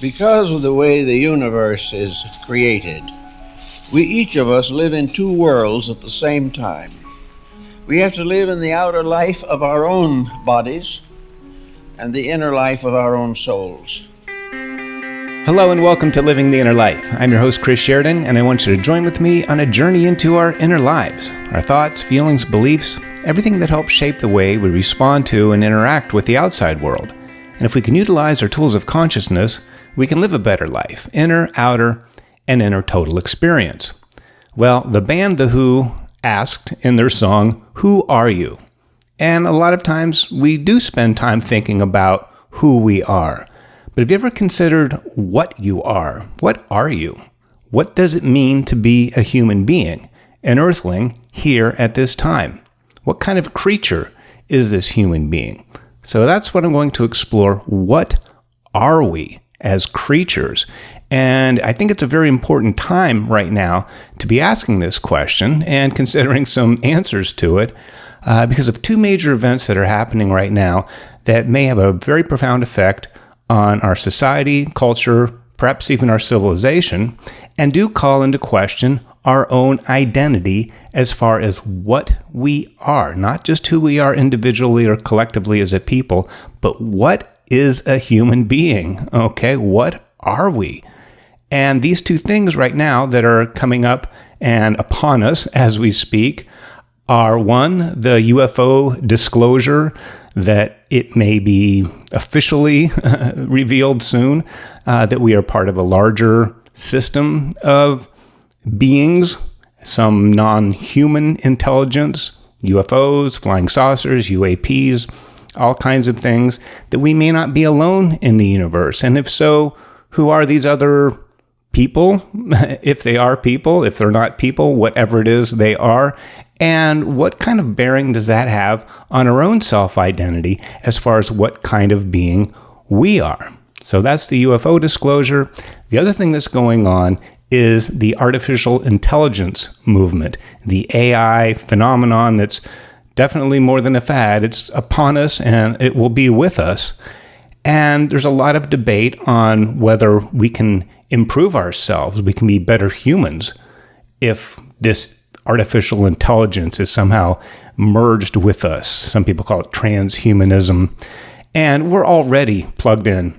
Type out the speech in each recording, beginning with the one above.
Because of the way the universe is created, we each of us live in two worlds at the same time. We have to live in the outer life of our own bodies and the inner life of our own souls. Hello and welcome to Living the Inner Life. I'm your host, Chris Sheridan, and I want you to join with me on a journey into our inner lives, our thoughts, feelings, beliefs, everything that helps shape the way we respond to and interact with the outside world. And if we can utilize our tools of consciousness, we can live a better life, inner, outer, and inner total experience. Well, the band The Who asked in their song, "Who are you?" And a lot of times we do spend time thinking about who we are. But have you ever considered what you are? What are you? What does it mean to be a human being, an earthling here at this time? What kind of creature is this human being? So that's what I'm going to explore. What are we as creatures? And I think it's a very important time right now to be asking this question and considering some answers to it because of two major events that are happening right now that may have a very profound effect on our society, culture, perhaps even our civilization, and do call into question our own identity as far as what we are, not just who we are individually or collectively as a people, but what is a human being, okay? What are we? And these two things right now that are coming up and upon us as we speak are, one, the UFO disclosure that it may be officially revealed soon that we are part of a larger system of beings, some non-human intelligence, UFOs, flying saucers, UAPs, all kinds of things, that we may not be alone in the universe. And if so, who are these other people? If they are people, if they're not people, whatever it is they are. And what kind of bearing does that have on our own self-identity as far as what kind of being we are? So that's the UFO disclosure. The other thing that's going on is the artificial intelligence movement, the AI phenomenon that's definitely more than a fad. It's upon us and it will be with us. And there's a lot of debate on whether we can improve ourselves, we can be better humans if this artificial intelligence is somehow merged with us. Some people call it transhumanism. And we're already plugged in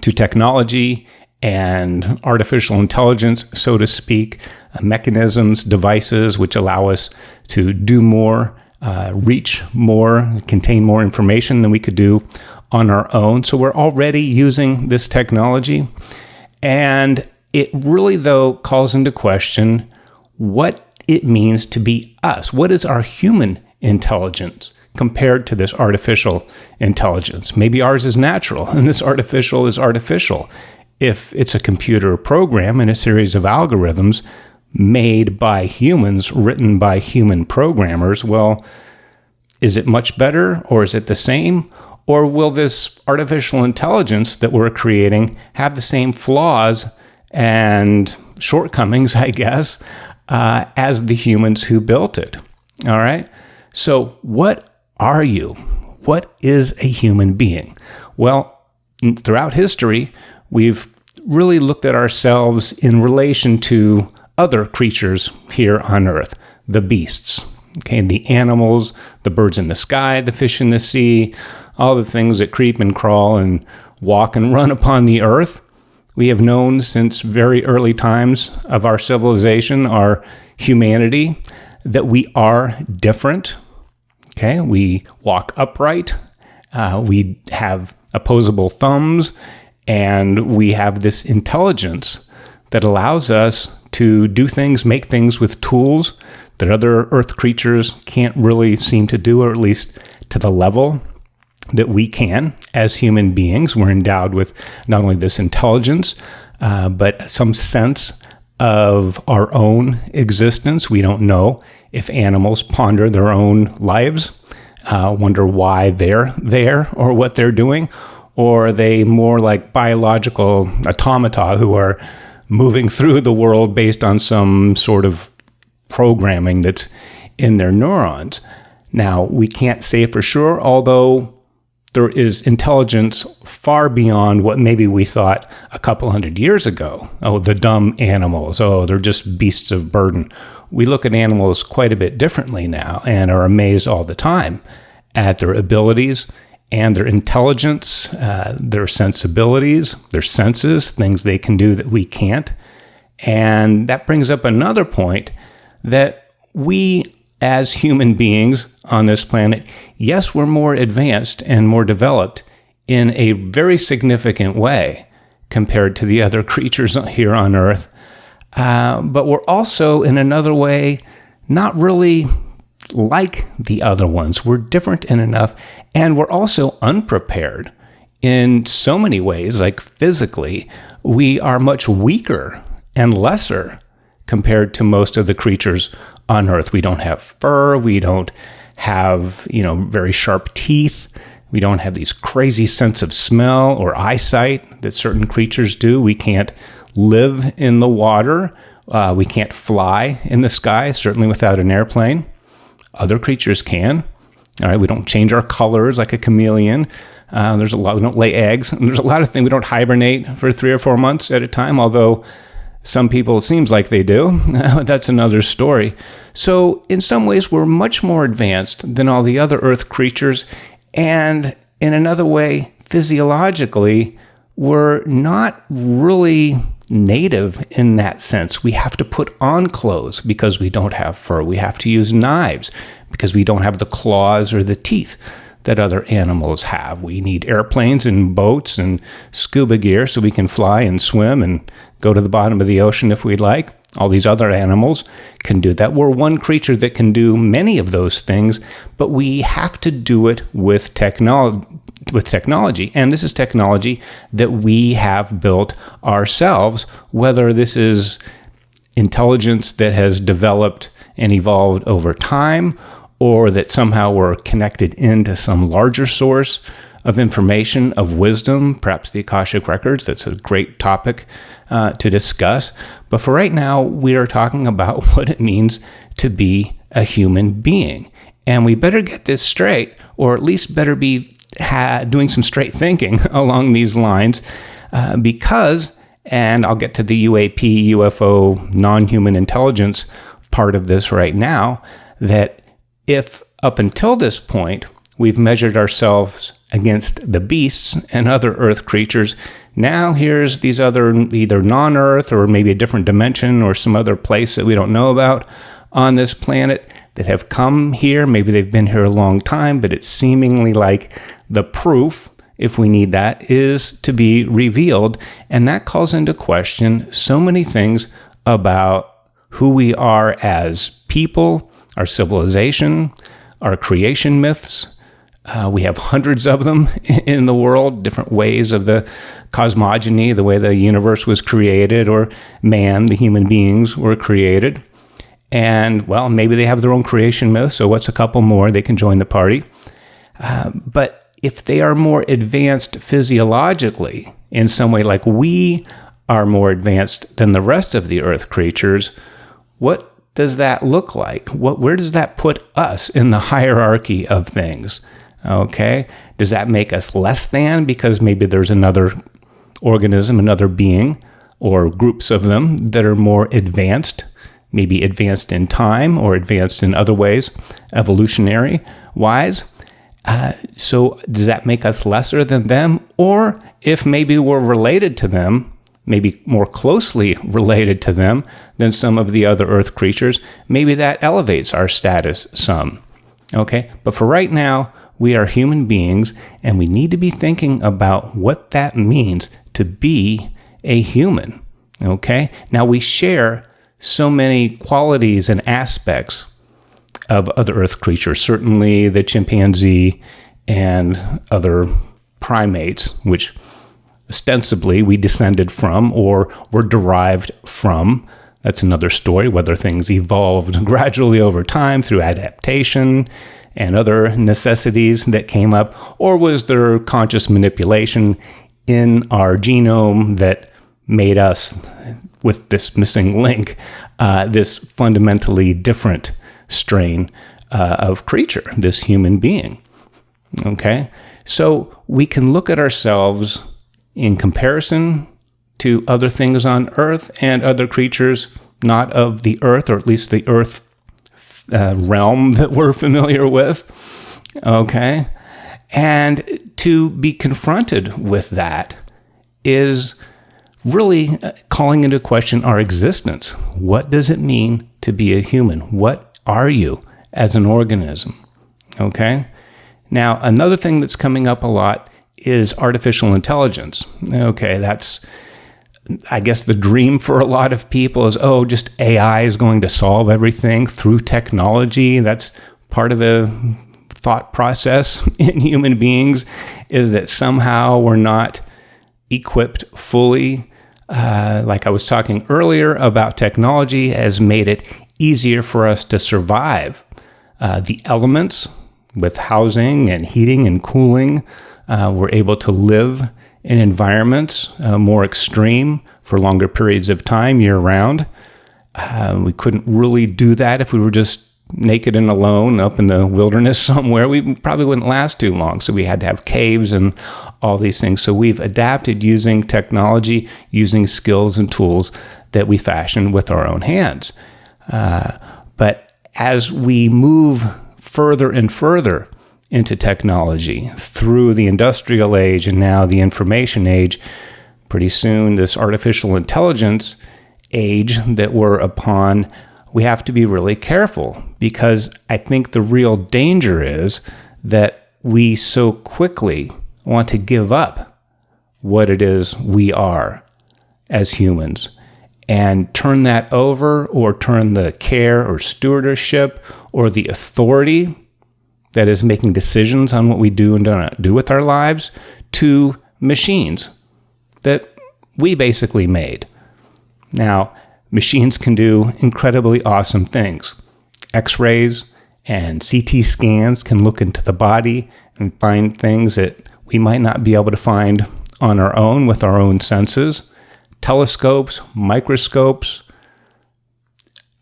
to technology and artificial intelligence, so to speak, mechanisms, devices which allow us to do more, reach more, contain more information than we could do on our own. So we're already using this technology. And it really, though, calls into question what it means to be us. What is our human intelligence compared to this artificial intelligence? Maybe ours is natural and this artificial is artificial. If it's a computer program and a series of algorithms made by humans, written by human programmers, well, is it much better or is it the same? Or will this artificial intelligence that we're creating have the same flaws and shortcomings, I guess, as the humans who built it? All right. So what are you? What is a human being? Well, throughout history, we've really looked at ourselves in relation to other creatures here on Earth, the beasts, okay, the animals, the birds in the sky, the fish in the sea, all the things that creep and crawl and walk and run upon the earth. We have known since very early times of our civilization, our humanity, that we are different. Okay, we walk upright, we have opposable thumbs, and we have this intelligence that allows us to do things, make things with tools that other earth creatures can't really seem to do, or at least to the level that we can as human beings. We're endowed with not only this intelligence, but some sense of our own existence. We don't know if animals ponder their own lives, wonder why they're there or what they're doing, or are they more like biological automata who are moving through the world based on some sort of programming that's in their neurons. Now, we can't say for sure, although there is intelligence far beyond what maybe we thought a couple hundred years ago. Oh, the dumb animals. Oh, they're just beasts of burden. We look at animals quite a bit differently now and are amazed all the time at their abilities and their intelligence, their sensibilities, their senses, things they can do that we can't. And that brings up another point that we as human beings on this planet, yes, we're more advanced and more developed in a very significant way compared to the other creatures here on Earth. But we're also, in another way, not really like the other ones. We're different in enough, and we're also unprepared in so many ways, like physically. We are much weaker and lesser compared to most of the creatures on Earth. We don't have fur. We don't have, very sharp teeth. We don't have these crazy sense of smell or eyesight that certain creatures do. We can't live in the water. We can't fly in the sky, certainly without an airplane. Other creatures can. All right, we don't change our colors like a chameleon. There's a lot. We don't lay eggs. There's a lot of things. We don't hibernate for 3 or 4 months at a time, although some people, it seems like they do. That's another story. So in some ways, we're much more advanced than all the other Earth creatures. And in another way, physiologically, we're not really native in that sense. We have to put on clothes because we don't have fur. We have to use knives because we don't have the claws or the teeth that other animals have. We need airplanes and boats and scuba gear so we can fly and swim and go to the bottom of the ocean if we'd like. All these other animals can do that. We're one creature that can do many of those things, but we have to do it with technology. And this is technology that we have built ourselves, whether this is intelligence that has developed and evolved over time, or that somehow we're connected into some larger source of information, of wisdom, perhaps the Akashic Records. That's a great topic to discuss. But for right now, we are talking about what it means to be a human being. And we better get this straight, or at least better be doing some straight thinking along these lines, because, and I'll get to the UAP, UFO, non-human intelligence part of this right now, that if up until this point we've measured ourselves against the beasts and other Earth creatures, now here's these other either non-Earth or maybe a different dimension or some other place that we don't know about on this planet that have come here. Maybe they've been here a long time, but it's seemingly like the proof, if we need that, is to be revealed. And that calls into question so many things about who we are as people, our civilization, our creation myths. We have hundreds of them in the world, different ways of the cosmogony, the way the universe was created, or man, the human beings were created. And, well, maybe they have their own creation myth, so what's a couple more? They can join the party. But if they are more advanced physiologically, in some way like we are more advanced than the rest of the Earth creatures, what does that look like? Where does that put us in the hierarchy of things? Okay, does that make us less than because maybe there's another organism, another being, or groups of them that are more advanced, maybe advanced in time or advanced in other ways, evolutionary wise? So does that make us lesser than them? Or if maybe we're related to them, maybe more closely related to them than some of the other Earth creatures, maybe that elevates our status some. Okay, but for right now, we are human beings, and we need to be thinking about what that means to be a human. Okay, now we share so many qualities and aspects of other Earth creatures, certainly the chimpanzee and other primates, which ostensibly we descended from or were derived from. That's another story, whether things evolved gradually over time through adaptation and other necessities that came up, or was there conscious manipulation in our genome that made us, with this missing link, this fundamentally different strain of creature, this human being. Okay? So we can look at ourselves in comparison to other things on Earth and other creatures not of the Earth, or at least the Earth realm that we're familiar with. Okay? And to be confronted with that is really calling into question our existence. What does it mean to be a human? What are you as an organism? Okay? Now, another thing that's coming up a lot is artificial intelligence. Okay, that's, I guess, the dream for a lot of people is, just AI is going to solve everything through technology. That's part of a thought process in human beings, is that somehow we're not equipped fully. Like I was talking earlier about, technology has made it easier for us to survive. The elements with housing and heating and cooling, we're able to live in environments more extreme for longer periods of time year-round. We couldn't really do that if we were just naked and alone up in the wilderness somewhere. We probably wouldn't last too long, so we had to have caves and all these things. So we've adapted using technology, using skills and tools that we fashion with our own hands. But as we move further and further into technology through the industrial age and now the information age, pretty soon this artificial intelligence age that we're upon, we have to be really careful, because I think the real danger is that we so quickly want to give up what it is we are as humans and turn that over, or turn the care or stewardship or the authority that is making decisions on what we do and don't do with our lives to machines that we basically made. Now, machines can do incredibly awesome things. X-rays and CT scans can look into the body and find things that we might not be able to find on our own with our own senses. Telescopes, microscopes,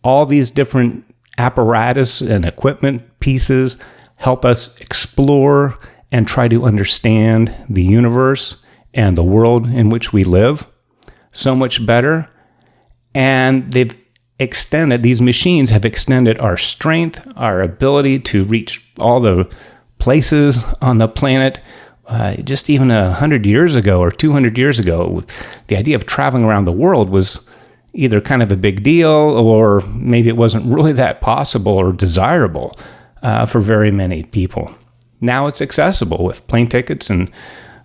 all these different apparatus and equipment pieces help us explore and try to understand the universe and the world in which we live so much better. And these machines have extended our strength, our ability to reach all the places on the planet. Just even 100 years ago or 200 years ago, the idea of traveling around the world was either kind of a big deal, or maybe it wasn't really that possible or desirable for very many people. Now it's accessible with plane tickets and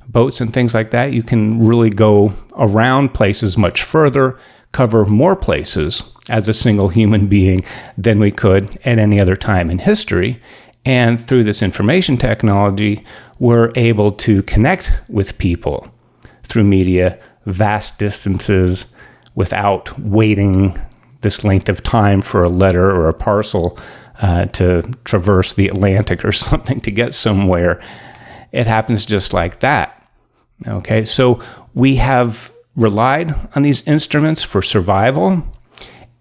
boats and things like that. You can really go around places much further, cover more places as a single human being than we could at any other time in history. And through this information technology, we're able to connect with people through media, vast distances, without waiting this length of time for a letter or a parcel to traverse the Atlantic or something to get somewhere. It happens just like that. Okay, so we have relied on these instruments for survival,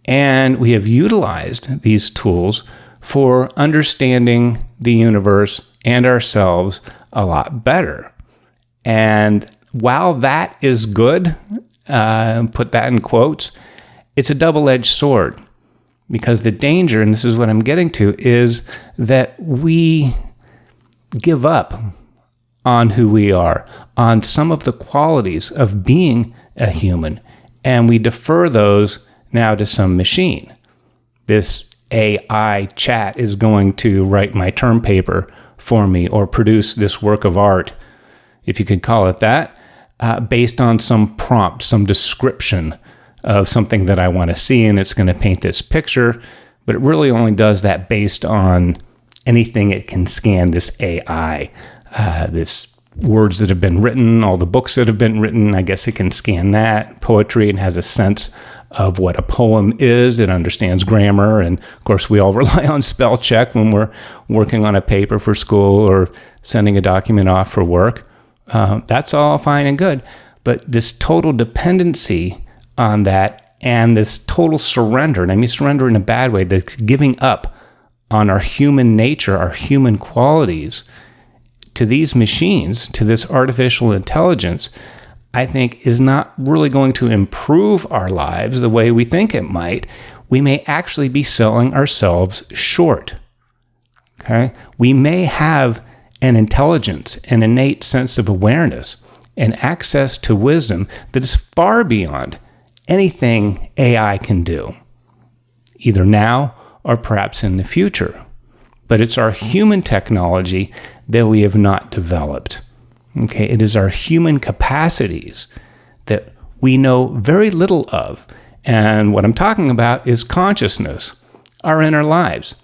and we have utilized these tools for understanding the universe and ourselves a lot better. And while that is good, put that in quotes, it's a double-edged sword, because the danger, and this is what I'm getting to, is that we give up on who we are, on some of the qualities of being a human, and we defer those now to some machine. This AI chat is going to write my term paper for me, or produce this work of art, if you could call it that, based on some prompt, some description of something that I want to see, and it's going to paint this picture, but it really only does that based on anything it can scan, this AI, this words that have been written, all the books that have been written. I guess it can scan that, poetry, and has a sense of what a poem is. It understands grammar, and of course we all rely on spell check when we're working on a paper for school or sending a document off for work. That's all fine and good, but this total dependency on that, and this total surrender, and I mean surrender in a bad way, the giving up on our human nature, our human qualities, to these machines, to this artificial intelligence, I think is not really going to improve our lives the way we think it might. We may actually be selling ourselves short. Okay? We may have an intelligence, an innate sense of awareness, and access to wisdom that is far beyond anything AI can do, either now or perhaps in the future. But it's our human technology that we have not developed. Okay, it is our human capacities that we know very little of. And what I'm talking about is consciousness, our inner lives.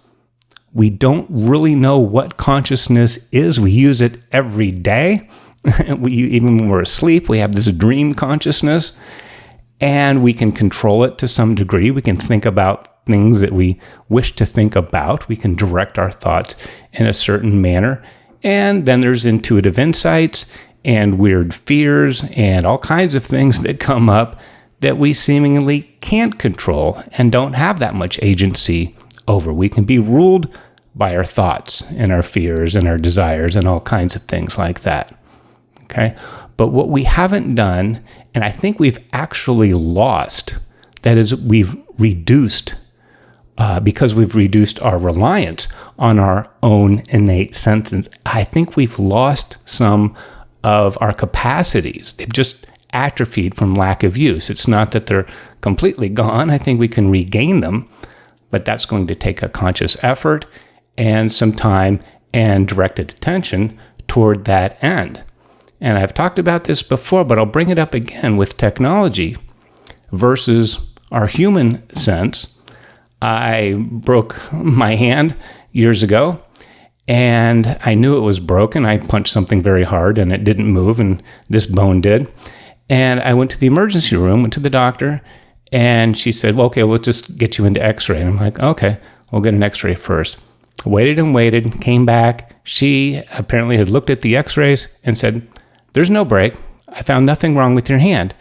We don't really know what consciousness is. We use it every day. Even when we're asleep, we have this dream consciousness, and we can control it to some degree. We can think about things that we wish to think about. We can direct our thoughts in a certain manner. And then there's intuitive insights and weird fears and all kinds of things that come up that we seemingly can't control and don't have that much agency over. We can be ruled by our thoughts and our fears and our desires and all kinds of things like that. Okay? But what we haven't done, and I think we've actually lost, that is, we've reduced, because we've reduced our reliance on our own innate senses, I think we've lost some of our capacities. They've just atrophied from lack of use. It's not that they're completely gone. I think we can regain them, but that's going to take a conscious effort and some time and directed attention toward that end. And I've talked about this before, but I'll bring it up again with technology versus our human sense. I broke my hand years ago, and I knew it was broken. I punched something very hard, and it didn't move, and this bone did. And I went to the emergency room, went to the doctor, and she said, well, okay, let's just get you into x-ray. And I'm like, okay, we'll get an x-ray first. Waited and waited, came back. She apparently had looked at the x-rays and said, there's no break. I found nothing wrong with your hand.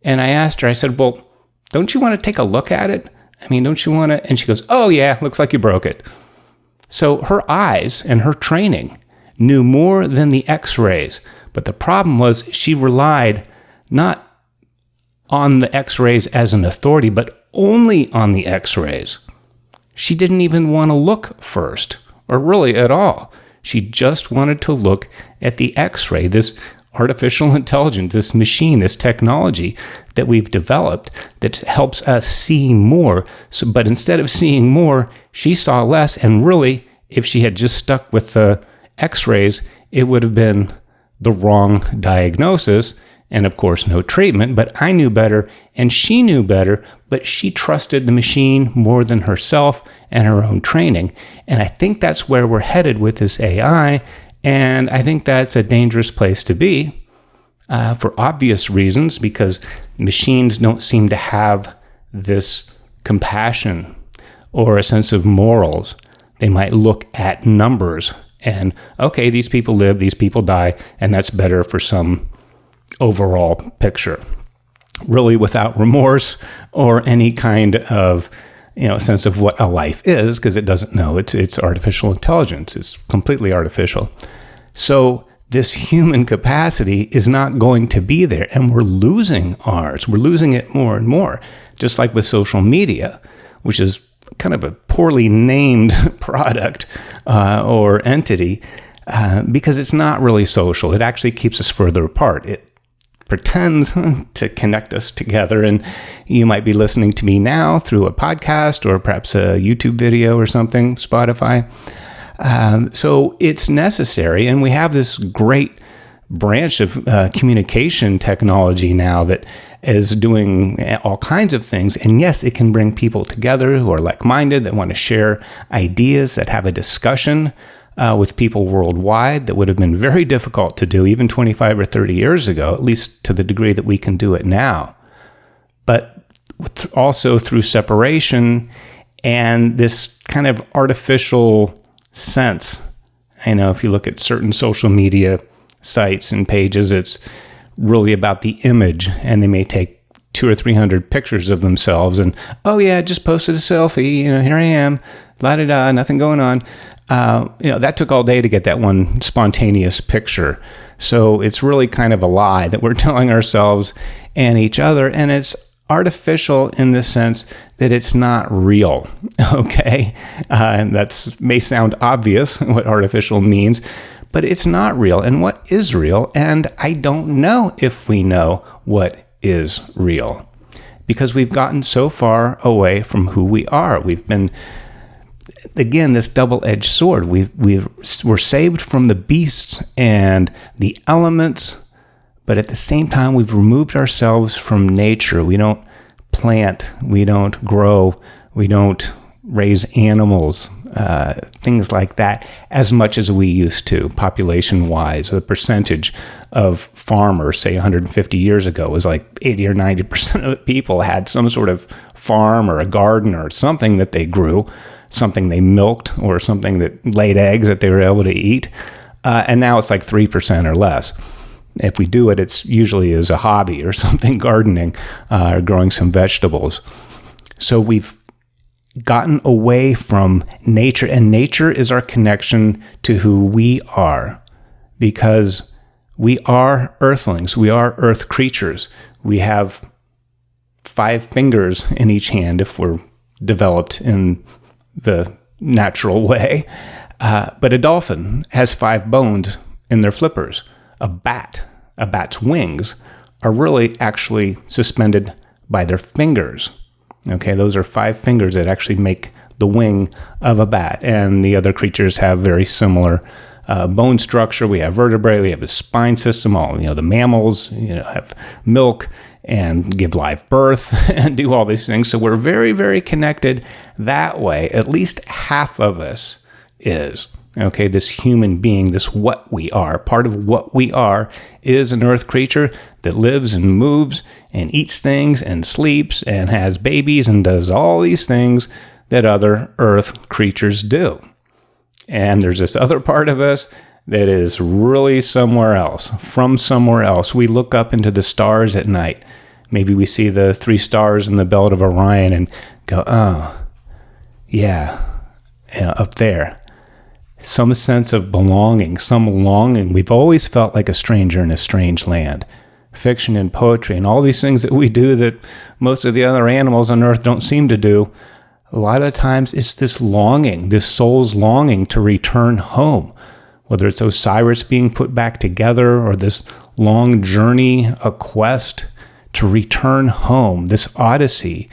And I asked her, I said, well, don't you want to take a look at it? I mean, don't you want to? And she goes, oh yeah, looks like you broke it. So her eyes and her training knew more than the x-rays. But the problem was she relied not on the x-rays as an authority, but only on the x-rays. She didn't even want to look first, or really at all. She just wanted to look at the x-ray, this artificial intelligence, this machine, this technology that we've developed that helps us see more. So, but instead of seeing more, she saw less. And really, if she had just stuck with the x-rays, it would have been the wrong diagnosis. And of course, no treatment. But I knew better and she knew better, but she trusted the machine more than herself and her own training. And I think that's where we're headed with this AI. And I think that's a dangerous place to be for obvious reasons, because machines don't seem to have this compassion or a sense of morals. They might look at numbers and, okay, these people live, these people die, and that's better for some overall picture, really without remorse or any kind of sense of what a life is, because it doesn't know. It's artificial intelligence. It's completely artificial. So this human capacity is not going to be there, and we're losing ours. We're losing it more and more, just like with social media, which is kind of a poorly named product or entity, because it's not really social. It actually keeps us further apart. It pretends to connect us together, and you might be listening to me now through a podcast or perhaps a YouTube video or something, Spotify. So it's necessary, and we have this great branch of communication technology now that is doing all kinds of things. And yes, it can bring people together who are like-minded, that want to share ideas, that have a discussion with people worldwide that would have been very difficult to do even 25 or 30 years ago, at least to the degree that we can do it now. But also through separation and this kind of artificial sense. I know if you look at certain social media sites and pages, it's really about the image, and they may take 2 200 or 300 pictures of themselves and, oh yeah, just posted a selfie, here I am, la-da-da, nothing going on. That took all day to get that one spontaneous picture. So it's really kind of a lie that we're telling ourselves and each other, and it's artificial in the sense that it's not real, okay? And that may sound obvious what artificial means, but it's not real. And what is real? And I don't know if we know what is real, because we've gotten so far away from who we are. We've been, again, this double-edged sword. We're saved from the beasts and the elements, but at the same time, we've removed ourselves from nature. We don't plant, we don't grow, we don't raise animals, things like that, as much as we used to, population-wise. The percentage of farmers, say 150 years ago, was like 80 or 90% of the people had some sort of farm or a garden or something that they grew, something they milked, or something that laid eggs that they were able to eat. And now it's like 3% or less. If we do it, it's usually as a hobby or something, gardening or growing some vegetables. So we've gotten away from nature, and nature is our connection to who we are, because we are earthlings. We are earth creatures. We have 5 fingers in each hand if we're developed in the natural way. But a dolphin has 5 bones in their flippers. A bat's wings are really actually suspended by their fingers. Okay, those are 5 fingers that actually make the wing of a bat. And the other creatures have very similar bone structure. We have vertebrae, we have a spine system. All the mammals have milk and give live birth and do all these things. So we're very, very connected that way. At least half of us is. Okay, this human being, this what we are, part of what we are is an earth creature that lives and moves and eats things and sleeps and has babies and does all these things that other earth creatures do. And there's this other part of us that is really somewhere else, from somewhere else. We look up into the stars at night. Maybe we see the 3 stars in the belt of Orion and go, oh, yeah, up there. Some sense of belonging, some longing. We've always felt like a stranger in a strange land. Fiction and poetry and all these things that we do that most of the other animals on Earth don't seem to do, a lot of times it's this longing, this soul's longing to return home. Whether it's Osiris being put back together or this long journey, a quest to return home, this odyssey,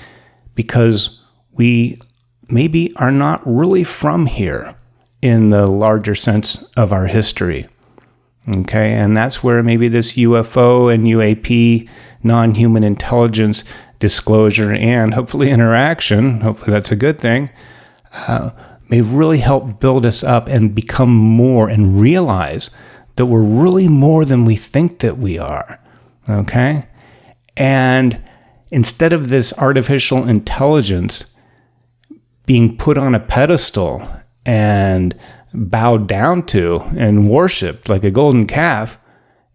because we maybe are not really from here in the larger sense of our history. Okay, and that's where maybe this UFO and UAP, non-human intelligence disclosure and hopefully interaction, hopefully that's a good thing, may really help build us up and become more and realize that we're really more than we think that we are. Okay? And instead of this artificial intelligence being put on a pedestal and bowed down to and worshipped like a golden calf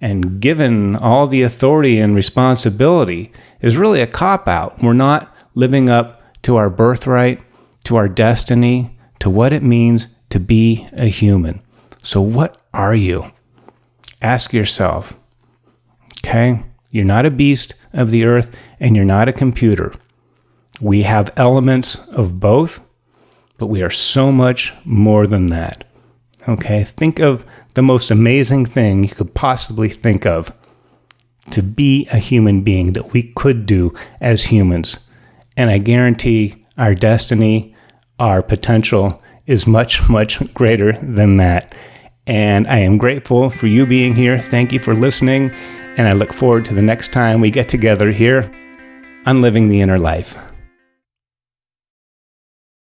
and given all the authority and responsibility, is really a cop-out. We're not living up to our birthright, to our destiny, to what it means to be a human. So what are you? Ask yourself, okay? You're not a beast of the earth and you're not a computer. We have elements of both, but we are so much more than that. Okay, think of the most amazing thing you could possibly think of to be a human being that we could do as humans. And I guarantee our destiny, our potential is much, much greater than that. And I am grateful for you being here. Thank you for listening. And I look forward to the next time we get together here on Living the Inner Life.